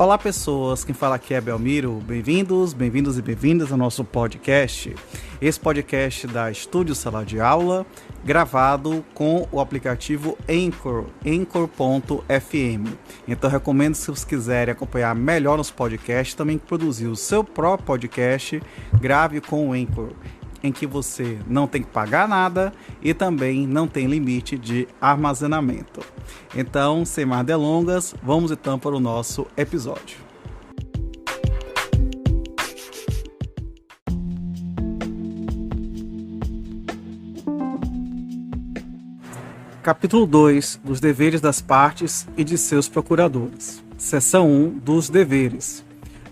Olá pessoas, quem fala aqui é Belmiro, bem-vindos e bem-vindas ao nosso podcast. Esse podcast da Estúdio Sala de Aula, gravado com o aplicativo Anchor, Anchor.fm. Então recomendo, se vocês quiserem acompanhar melhor nos podcasts, também produzir o seu próprio podcast, grave com o Anchor, em que você não tem que pagar nada e também não tem limite de armazenamento. Então, sem mais delongas, vamos então para o nosso episódio. Capítulo 2 dos deveres das partes e de seus procuradores. Seção 1 dos deveres.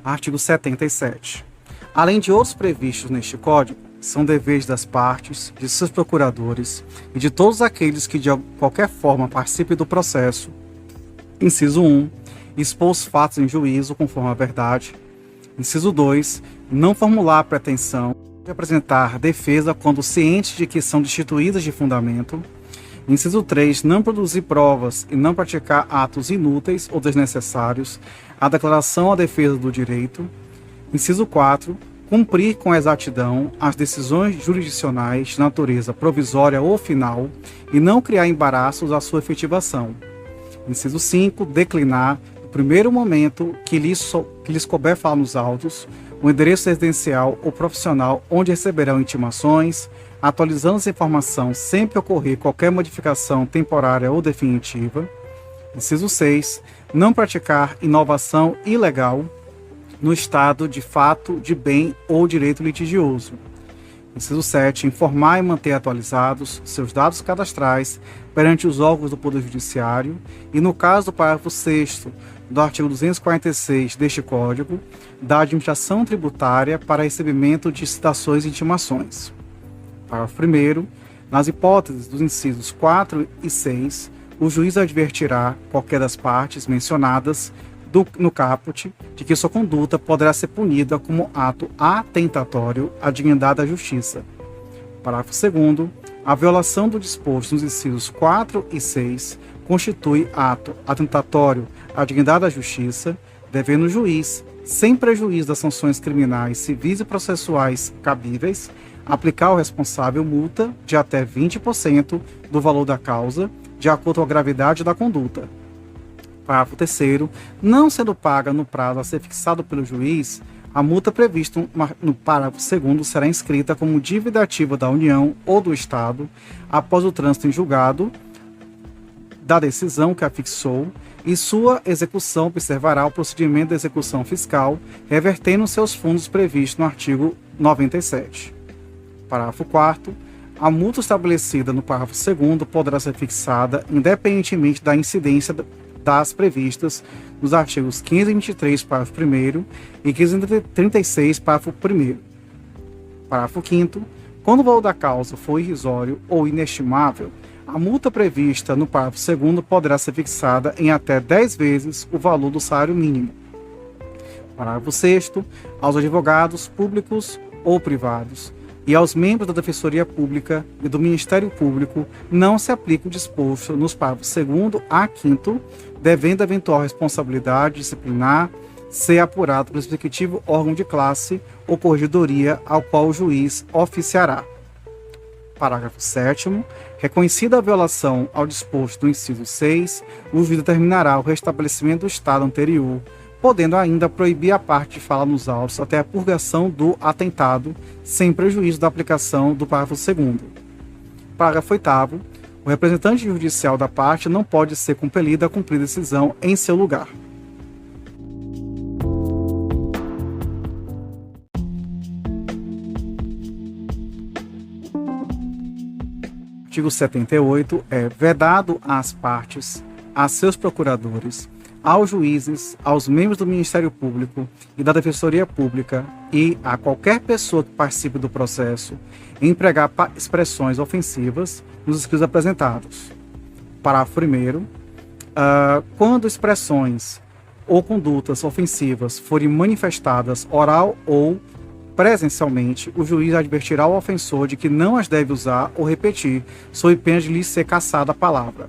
Artigo 77. Além de outros previstos neste Código, são deveres das partes, de seus procuradores e de todos aqueles que de qualquer forma participem do processo. Inciso 1. Expor os fatos em juízo conforme a verdade. Inciso 2. Não formular pretensão de apresentar defesa quando cientes de que são destituídas de fundamento. Inciso 3. Não produzir provas e não praticar atos inúteis ou desnecessários à declaração ou à defesa do direito. Inciso 4. Cumprir com exatidão as decisões jurisdicionais de natureza provisória ou final e não criar embaraços à sua efetivação. Inciso 5. Declinar, no primeiro momento que lhes couber falar nos autos, o endereço residencial ou profissional onde receberão intimações, atualizando essa informação sempre que ocorrer qualquer modificação temporária ou definitiva. Inciso 6. Não praticar inovação ilegal no estado de fato, de bem ou direito litigioso. Inciso 7. Informar e manter atualizados seus dados cadastrais perante os órgãos do Poder Judiciário e, no caso do parágrafo 6º do artigo 246 deste Código, da administração tributária para recebimento de citações e intimações. Parágrafo 1º. Nas hipóteses dos incisos 4 e 6, o juiz advertirá qualquer das partes mencionadas no caput de que sua conduta poderá ser punida como ato atentatório à dignidade da justiça. Parágrafo 2º. A violação do disposto nos incisos 4 e 6 constitui ato atentatório à dignidade da justiça, devendo o juiz, sem prejuízo das sanções criminais, civis e processuais cabíveis, aplicar ao responsável multa de até 20% do valor da causa, de acordo com a gravidade da conduta. Parágrafo 3º. Não sendo paga no prazo a ser fixado pelo juiz, a multa prevista no parágrafo 2º será inscrita como dívida ativa da União ou do Estado após o trânsito em julgado da decisão que a fixou e sua execução observará o procedimento de execução fiscal, revertendo seus fundos previstos no artigo 97. Parágrafo 4º. A multa estabelecida no parágrafo 2º poderá ser fixada independentemente da incidência das previstas nos artigos 15 e 23, parágrafo 1º, e 15 e 36, parágrafo 1º. Parágrafo 5º. Quando o valor da causa for irrisório ou inestimável, a multa prevista no parágrafo 2º poderá ser fixada em até 10 vezes o valor do salário mínimo. Parágrafo 6º. Aos advogados públicos ou privados e aos membros da Defensoria Pública e do Ministério Público não se aplica o disposto nos parágrafos 2º a 5º, devendo a eventual responsabilidade disciplinar ser apurado pelo respectivo órgão de classe ou corregedoria ao qual o juiz oficiará. Parágrafo 7º. Reconhecida a violação ao disposto do inciso 6, o juiz determinará o restabelecimento do estado anterior, podendo ainda proibir a parte de falar nos autos até a purgação do atentado, sem prejuízo da aplicação do parágrafo 2º. Parágrafo 8º. O representante judicial da parte não pode ser compelido a cumprir decisão em seu lugar. Artigo 78. É vedado às partes, a seus procuradores, aos juízes, aos membros do Ministério Público e da Defensoria Pública e a qualquer pessoa que participe do processo empregar expressões ofensivas nos escritos apresentados. Parágrafo 1º. Quando expressões ou condutas ofensivas forem manifestadas oral ou presencialmente, o juiz advertirá o ofensor de que não as deve usar ou repetir, sob pena de lhe ser cassada a palavra.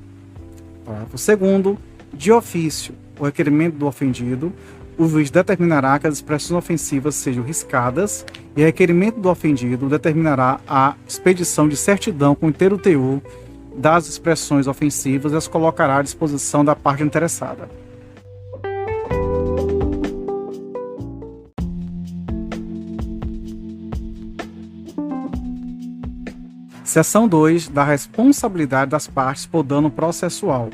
Parágrafo 2º. De ofício, o requerimento do ofendido, o juiz determinará que as expressões ofensivas sejam riscadas e, a requerimento do ofendido, determinará a expedição de certidão com inteiro teor das expressões ofensivas e as colocará à disposição da parte interessada. Seção 2 da responsabilidade das partes por dano processual.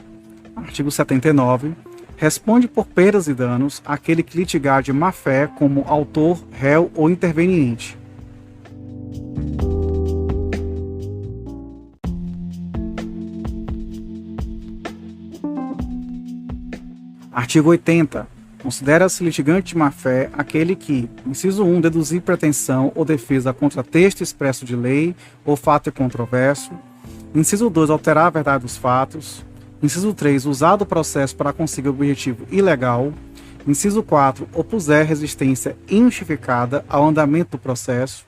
Artigo 79. Responde por perdas e danos aquele que litigar de má-fé como autor, réu ou interveniente. Artigo 80. Considera-se litigante de má-fé aquele que, inciso 1, deduzir pretensão ou defesa contra texto expresso de lei ou fato controverso. Inciso 2, alterar a verdade dos fatos. Inciso 3, usar do processo para conseguir objetivo ilegal. Inciso 4, opuser resistência injustificada ao andamento do processo.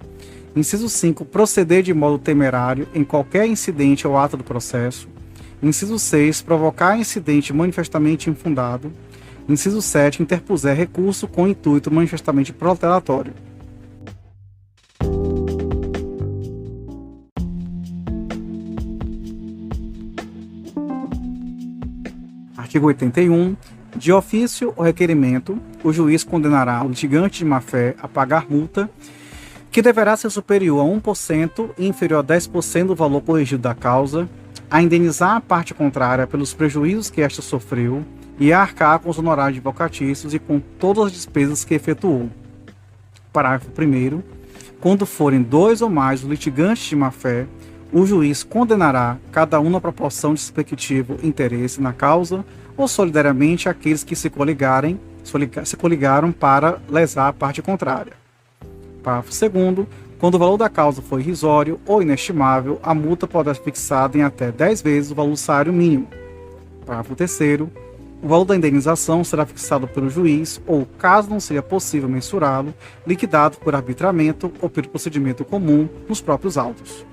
Inciso 5, proceder de modo temerário em qualquer incidente ou ato do processo. Inciso 6, provocar incidente manifestamente infundado. Inciso 7, interpuser recurso com intuito manifestamente protelatório. Artigo 81. De ofício ou requerimento, o juiz condenará o litigante de má-fé a pagar multa, que deverá ser superior a 1% e inferior a 10% do valor corrigido da causa, a indenizar a parte contrária pelos prejuízos que esta sofreu e a arcar com os honorários advocatícios e com todas as despesas que efetuou. Parágrafo 1º. Quando forem 2 ou mais os litigantes de má-fé, o juiz condenará cada um na proporção de respectivo interesse na causa ou solidariamente aqueles que se coligaram para lesar a parte contrária. Parágrafo 2º. Quando o valor da causa for irrisório ou inestimável, a multa poderá ser fixada em até 10 vezes o valor do salário mínimo. Parágrafo 3º. O valor da indenização será fixado pelo juiz ou, caso não seja possível mensurá-lo, liquidado por arbitramento ou pelo procedimento comum nos próprios autos.